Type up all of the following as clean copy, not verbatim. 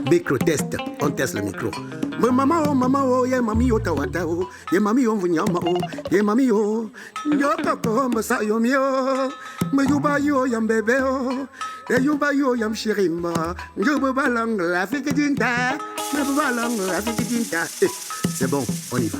Micro test, on teste le micro. Mama oh, yeah mami oh tawata oh, yeah mami oh vunyama oh, yeah mami oh, yo koko masa yo mio, me yuba yo yam bébé oh, et yuba yo yam shirima, yo balang la fike dinta, me balang la fike dinta. C'est bon, on y va.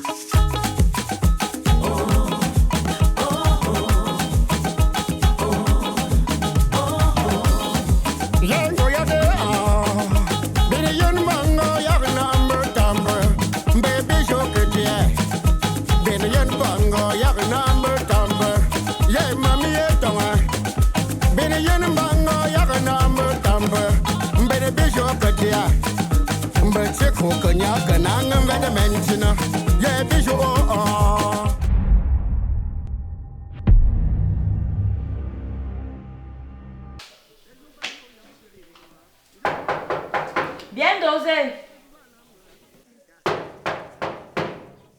Bien dosé.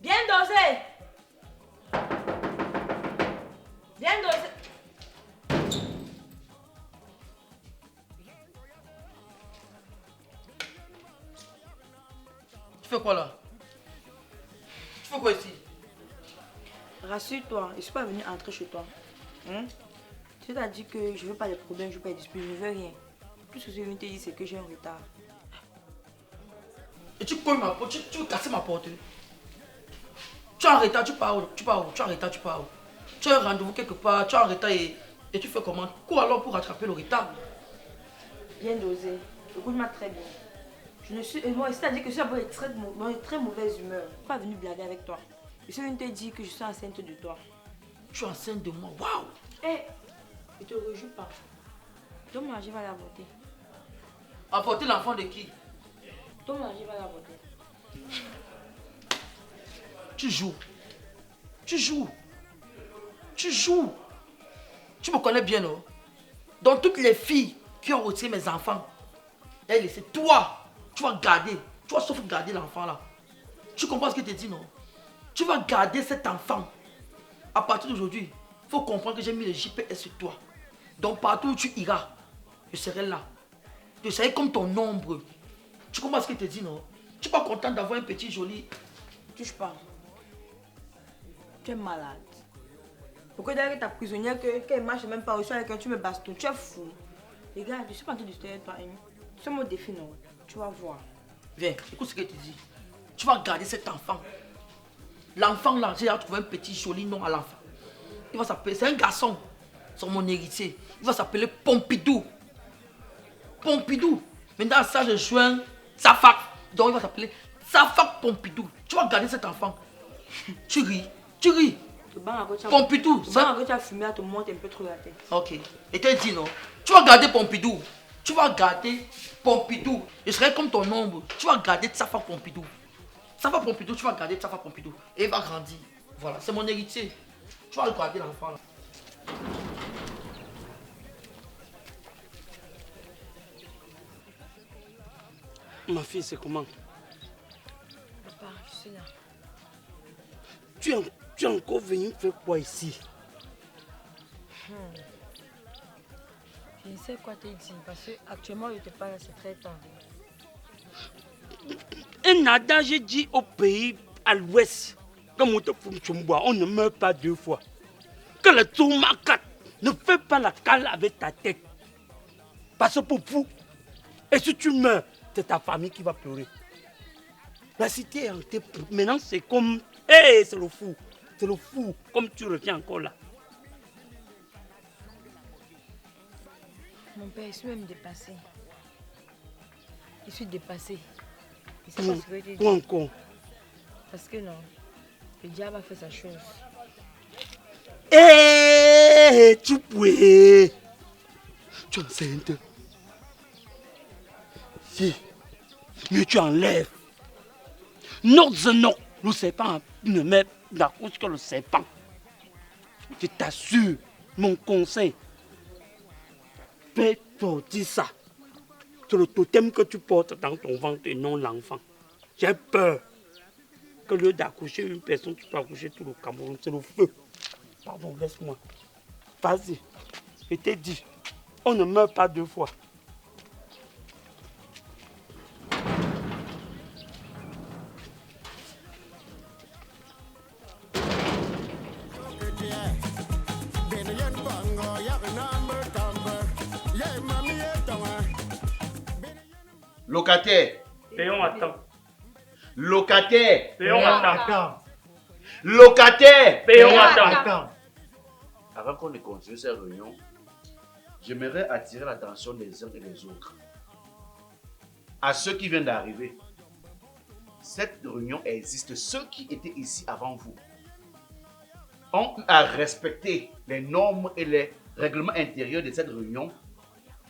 Bien dosé. Bien dosé. Tu fais quoi là? Tu fais quoi ici? Rassure-toi, je ne suis pas venue entrer chez toi. Tu t'as dit que je ne veux pas de problèmes, je ne veux pas de disputes, je ne veux rien. Tout ce que je viens te dire, c'est que j'ai un retard. Et tu cognes ma porte, tu veux casser ma porte. Tu es en retard, tu pars où? Tu pars où? Tu es en retard, tu pars où? Tu as un rendez-vous quelque part, tu es en retard et tu fais comment? Cours alors pour rattraper le retard. Bien dosé. Écoute-moi très bien. Je ne suis. Moi, c'est-à-dire que je suis dans une très mauvaise humeur. Je ne suis pas venue blaguer avec toi. Je suis venue te dire que je suis enceinte de toi. Tu es enceinte de moi, waouh! Hé, ne te rejoues pas. Donne-moi, je vais l'avorter. Apporter l'enfant de qui? Donne-moi, je vais l'avorter. Tu joues. Tu joues. Tu joues. Tu me connais bien, non? Dans toutes les filles qui ont retiré mes enfants, c'est toi. Tu vas garder. Tu vas sauf garder l'enfant là. Tu comprends ce que je te dis, non? Tu vas garder cet enfant. À partir d'aujourd'hui, il faut comprendre que j'ai mis le GPS sur toi. Donc partout où tu iras, je serai là. Je serai comme ton ombre. Tu comprends ce que je te dis, non? Tu n'es pas content d'avoir un petit joli... Touche pas. Tu es malade. Pourquoi d'ailleurs ta prisonnière qu'elle marche même pas au sol avec un tu me baston? Tu es fou. Regarde, je suis pas en train de te dire toi, Amy. C'est mon défi, non? Tu vas voir. Viens, écoute ce que je te dis. Tu vas garder cet enfant. L'enfant là, j'ai trouvé un petit joli nom à l'enfant. Il va s'appeler, c'est un garçon. C'est mon héritier. Il va s'appeler Pompidou. Pompidou. Maintenant, ça, je joins Safak. Donc, il va s'appeler Safak Pompidou. Tu vas garder cet enfant. Tu ris. Tu ris. Pompidou. Ça, tu as fumé, à te monter un peu trop la tête. Ok. Et t'as dit non. Tu vas garder Pompidou. Tu vas garder Pompidou. Je serai comme ton ombre. Tu vas garder Safak Pompidou. Safak Pompidou, tu vas garder Safak Pompidou. Et il va grandir. Voilà, c'est mon héritier. Tu vas garder l'enfant là. Ma fille, c'est comment? Papa, je suis là. Tu es encore venu faire quoi ici? Je ne sais quoi te dire parce que actuellement je te parle, c'est très tard. Un adage dit au pays à l'ouest, comme on ne meurt pas deux fois. Que le tourmacat ne fait pas la cale avec ta tête. Parce que pour vous, et si tu meurs, c'est ta famille qui va pleurer. La cité est hantée. Maintenant, c'est comme... Hé, c'est le fou. C'est le fou, comme tu reviens encore là. Mon père, je suis même dépassée. Je suis dépassée. Quoi encore? Parce que non, le diable a fait sa chose. Hé, tu pouvais. Tu es enceinte. Si, mais tu enlèves. Non, le serpent ne met la couche que le serpent. Je t'assure, mon conseil. Fais sortir ça. C'est le totem que tu portes dans ton ventre et non l'enfant. J'ai peur que lieu d'accoucher une personne, tu peux accoucher tout le Cameroun. C'est le feu. Pardon, laisse-moi. Vas-y, je t'ai dit. On ne meurt pas 2 fois. Locataire. Payons à temps. Locataire. Payons à temps. Locataire. Payons à temps. Avant qu'on ne continue cette réunion, j'aimerais attirer l'attention des uns et des autres. À ceux qui viennent d'arriver, cette réunion existe. Ceux qui étaient ici avant vous ont eu à respecter les normes et les règlements intérieurs de cette réunion.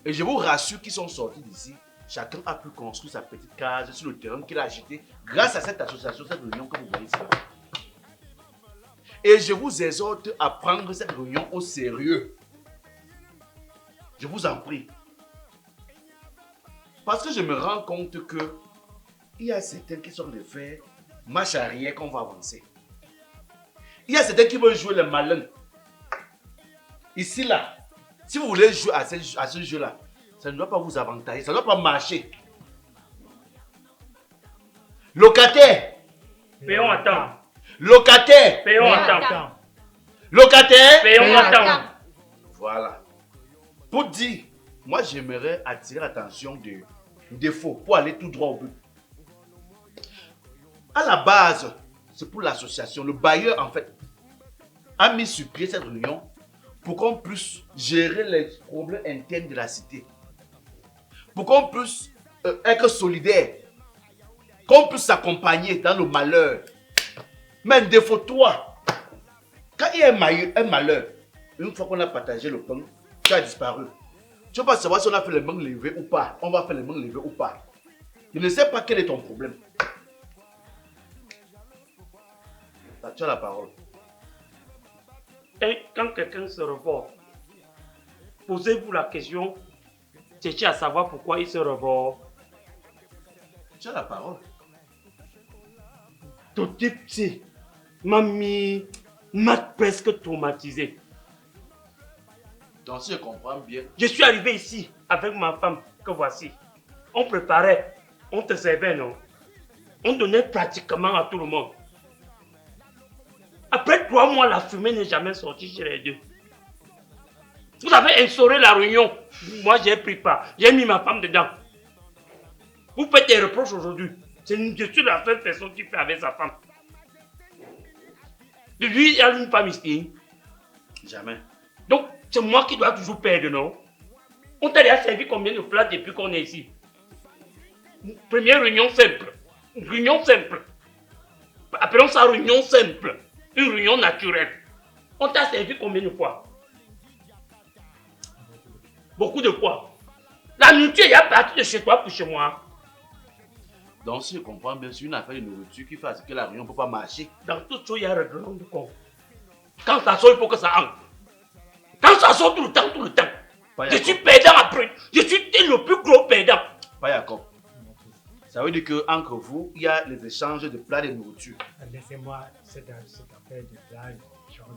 Et je vous rassure qu'ils sont sortis d'ici. Chacun a pu construire sa petite case sur le terrain qu'il a agité grâce à cette association, cette réunion que vous voyez ici. Et je vous exhorte à prendre cette réunion au sérieux. Je vous en prie. Parce que je me rends compte que il y a certains qui sont de faire marche arrière qu'on va avancer. Il y a certains qui veulent jouer le malin. Ici, là, si vous voulez jouer à ce jeu-là, ça ne doit pas vous avantager, ça ne doit pas marcher. Locataire. Payons à temps. Locataire. Payons à temps. Locataire. Payons à temps. Voilà. Pour dire, moi j'aimerais attirer l'attention des défauts pour aller tout droit au but. À la base, c'est pour l'association. Le bailleur, en fait, a mis sur pied cette réunion pour qu'on puisse gérer les problèmes internes de la cité. Pour qu'on puisse être solidaire. Qu'on puisse s'accompagner dans le malheur. Mais défaut, toi, quand il y a un malheur, une fois qu'on a partagé le pain, tu as disparu. Tu ne veux pas savoir si on a fait les mains levées ou pas. On va faire les mains levées ou pas. Je ne sais pas quel est ton problème. Là, tu as la parole. Et quand quelqu'un se revoit, posez-vous la question, cherchez à savoir pourquoi il se revoit. Tu as la parole. Tout petit, mamie m'a presque traumatisé. Donc si je comprends bien, Je suis arrivé ici avec ma femme que voici. On préparait, on te servait, non? On donnait pratiquement à tout le monde. Après 3 mois, la fumée n'est jamais sortie chez les deux. Vous avez instauré la réunion. Moi, j'ai pris part. J'ai mis ma femme dedans. Vous faites des reproches aujourd'hui. Je suis la seule personne qui fait avec sa femme. Lui, il y a une femme ici. jamais. Donc, c'est moi qui dois toujours perdre, non? On t'a déjà servi combien de plats depuis qu'on est ici? Première réunion simple. Réunion simple. Appelons ça réunion simple. Une réunion naturelle. On t'a servi combien de fois? Beaucoup de fois. La nourriture est partie de chez toi pour chez moi. Donc si je comprends bien, c'est une affaire de nourriture qui fait à ce que la réunion ne peut pas marcher. Dans toute chose, il y a un règlement de compte. Quand ça sort, il faut que ça entre. Quand ça sort tout le temps. Pas Je Jacob. suis perdant après. Je suis le plus gros perdant. Pas Jacob. Ça veut dire qu'entre vous, il y a les échanges de plats et de nourriture. Laissez-moi cette affaire de blague, changer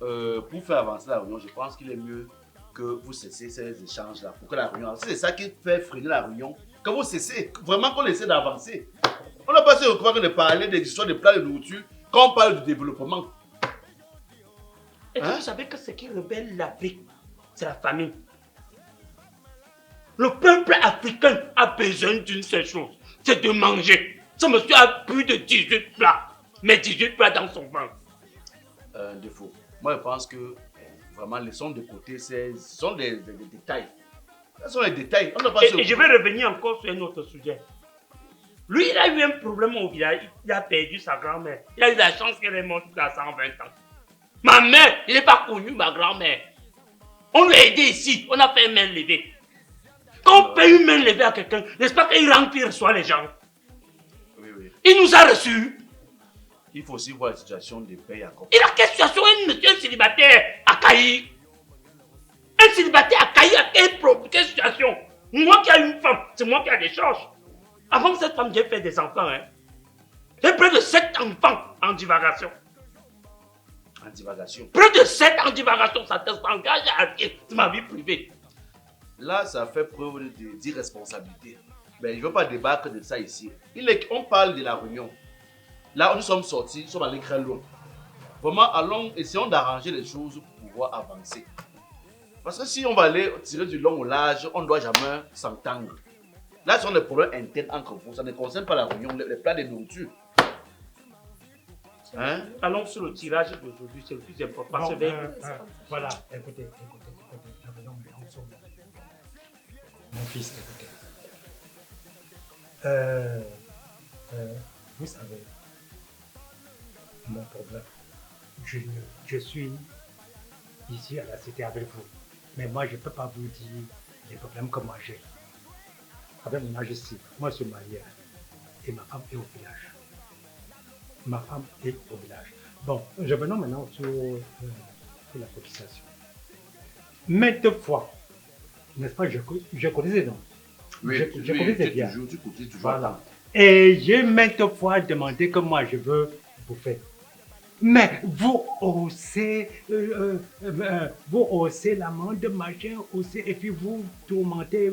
de blague. Pour faire avancer la réunion, je pense qu'il est mieux que vous cessez ces échanges-là pour que la réunion... C'est ça qui fait freiner la réunion. Que vous cessez, vraiment qu'on essaie d'avancer. On n'a pas se croire de parler des histoires de plats et de nourriture quand on parle du développement. Et Hein? vous savez que ce qui rebelle l'Afrique, c'est la famine. Le peuple africain a besoin d'une seule chose, c'est de manger. Ce monsieur a plus de 18 plats, mais 18 plats dans son ventre. Un défaut. Moi, je pense que vraiment, laissons de côté, ce sont des détails. Ce sont les détails. On n'a pas Et je vais revenir encore sur un autre sujet. Lui, il a eu un problème au village, il a perdu sa grand-mère. Il a eu la chance qu'elle est morte à 120 ans. Ma mère, il n'est pas connu, ma grand-mère. On lui a aidé ici, on a fait une main levée. Quand on paye une main levée à quelqu'un, n'est-ce pas qu'il rentre, il reçoit les gens? Oui, oui. Il nous a reçus. Il faut aussi voir la situation des pères Jacob. Il a quelle situation un monsieur célibataire à Caï? Un célibataire à Caï a quelle situation? Moi qui ai une femme, c'est moi qui ai des charges. Avant cette femme, j'ai fait des enfants. Hein. J'ai près de 7 enfants en divagation. En divagation. Plus de 7 en divagation, ça t'engage à ma vie privée. là, ça fait preuve d'irresponsabilité. Mais je ne veux pas débattre de ça ici. On parle de la réunion. Là, nous sommes sortis, nous sommes allés très loin. Vraiment, essayons d'arranger les choses pour pouvoir avancer. Parce que si on va aller tirer du long au large, on ne doit jamais s'entendre. Là, ce sont des problèmes internes entre vous. Ça ne concerne pas la réunion, les plats de nourriture. Hein? Allons sur le tirage d'aujourd'hui, c'est le plus important. Bon, C'est vrai. voilà, écoutez, revenons maintenant sur mon fils, écoutez. Vous savez, mon problème, je suis ici à la cité avec vous, mais moi je ne peux pas vous dire les problèmes que moi j'ai. Avec mon âge ici, moi je suis marié et ma femme est au village. Ma femme est au village. Bon, revenons maintenant sur la cotisation. Maintes fois, n'est-ce pas, je cotisais donc. Oui, je cotisais bien. Tu cotises toujours. Voilà. Et j'ai maintes fois demandé que moi je veux bouffer. Mais vous haussez l'amende, machin, et puis vous tourmentez.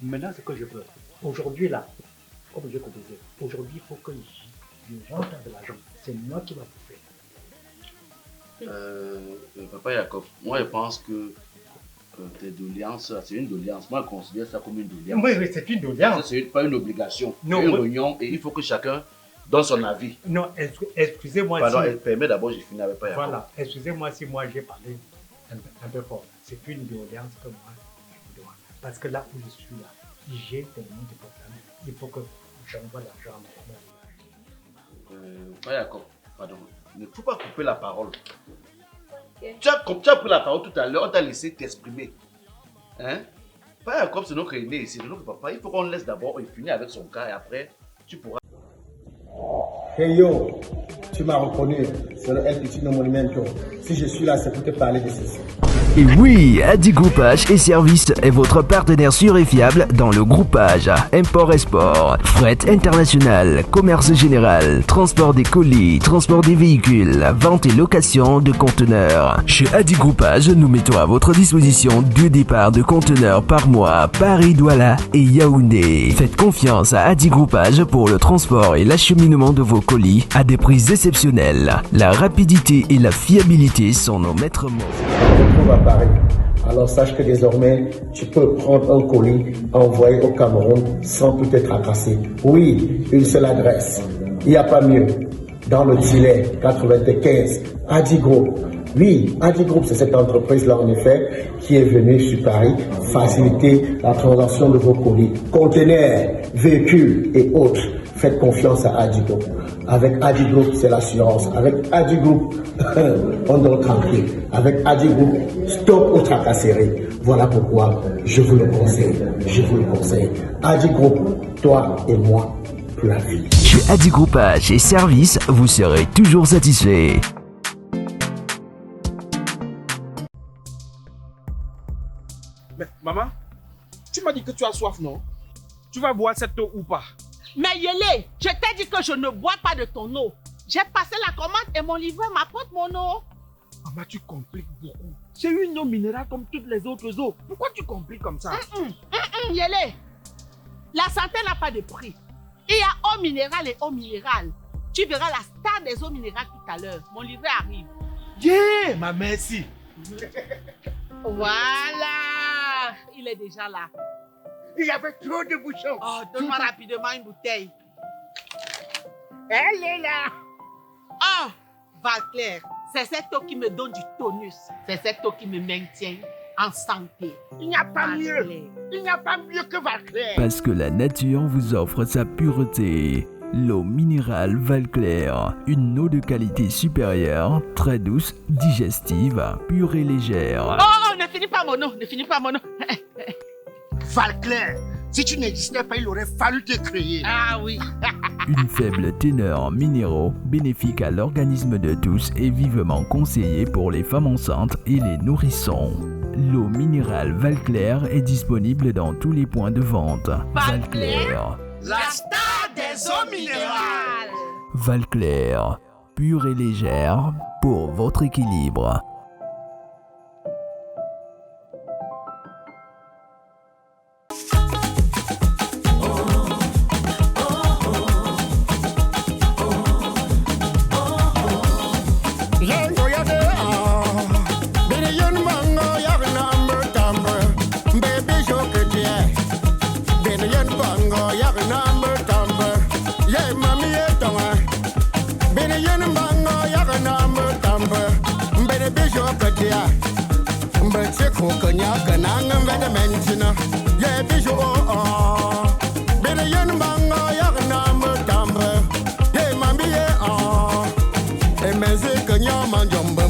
Maintenant, ce que je veux, aujourd'hui là, comme je cotisais, aujourd'hui il faut que je rentre de l'argent. C'est moi qui va bouffer. Papa Jacob, moi je pense que tes doléances, c'est une doléance. Moi je considère ça comme une doléance. Oui, c'est une doléance. C'est pas une obligation. Non, c'est une oui. réunion et il faut que chacun donne son avis. Non, excusez-moi Pardon, si... elle permet d'abord, j'ai fini avec Papa Jacob. Voilà, excusez-moi si moi j'ai parlé un peu fort. C'est une doléance que moi je vous demande. Parce que là où je suis là, j'ai tellement de problèmes. Il faut que j'envoie l'argent à mon Papa Jacob, pardon. Il ne faut pas couper la parole. Okay. Tu as pris la parole tout à l'heure, on t'a laissé t'exprimer. Hein? Papa Jacob, c'est notre aîné, c'est notre papa. Il faut qu'on laisse d'abord, il finit avec son cas et après, tu pourras. Hey yo, tu m'as reconnu, c'est le El Pitino Monumento. Si je suis là, c'est pour te parler de ceci. Et oui, Adi Groupage et Services est votre partenaire sûr et fiable dans le groupage, import-export, fret international, commerce général, transport des colis, transport des véhicules, vente et location de conteneurs. Chez Adi Groupage, nous mettons à votre disposition 2 départs de conteneurs par mois, Paris, Douala et Yaoundé. Faites confiance à Adi Groupage pour le transport et l'acheminement de vos colis à des prix exceptionnels. La rapidité et la fiabilité sont nos maîtres mots. À Paris. Alors sache que désormais, tu peux prendre un colis envoyé au Cameroun sans tout être tracasser. Oui, une seule adresse. Il n'y a pas mieux. Dans le Tillet 95, Adi Group. Oui, Adi Group, c'est cette entreprise-là en effet qui est venue sur Paris faciliter la transaction de vos colis. Conteneurs, véhicules et autres. Faites confiance à Adi Group. Avec Adi Group, c'est l'assurance. Avec Adi Group, on dort tranquille. Avec Adi Group, stop aux tracasseries. Voilà pourquoi je vous le conseille. Je vous le conseille. Adi Group, toi et moi, pour la vie. Chez Adi Groupage et Services, vous serez toujours satisfait. Mais maman, tu m'as dit que tu as soif, non? Tu vas boire cette eau ou pas? Mais Yélé, je t'ai dit que je ne bois pas de ton eau. J'ai passé la commande et mon livreur m'apporte mon eau. Maman, tu compliques beaucoup. C'est une eau minérale comme toutes les autres eaux. Pourquoi tu compliques comme ça? Yélé, la santé n'a pas de prix. Il y a eau minérale et eau minérale. Tu verras la star des eaux minérales tout à l'heure. Mon livreur arrive. Yeah, ma merci. Voilà, il est déjà là. Il y avait trop de bouchons. Oh, donne-moi rapidement une bouteille. Elle est là. Oh, Valclair, c'est cette eau qui me donne du tonus. C'est cette eau qui me maintient en santé. Il n'y a pas mieux. Il n'y a pas mieux que Valclair. Parce que la nature vous offre sa pureté. L'eau minérale Valclair, une eau de qualité supérieure, très douce, digestive, pure et légère. Oh, ne finis pas mon eau, ne finis pas mon eau. Valclair, si tu n'existais pas, il aurait fallu te créer. Ah oui. Une faible teneur minéraux, bénéfique à l'organisme de tous et vivement conseillé pour les femmes enceintes et les nourrissons. L'eau minérale Valclair est disponible dans tous les points de vente. Valclair, la star des eaux minérales. Valclair, pure et légère pour votre équilibre. chopatia. Mbache kokonya kanang veda mentina. Ye bijo oh. Bene yen bango yakna mutambre. Ye mambi ye oh. E meze kanya manjomba.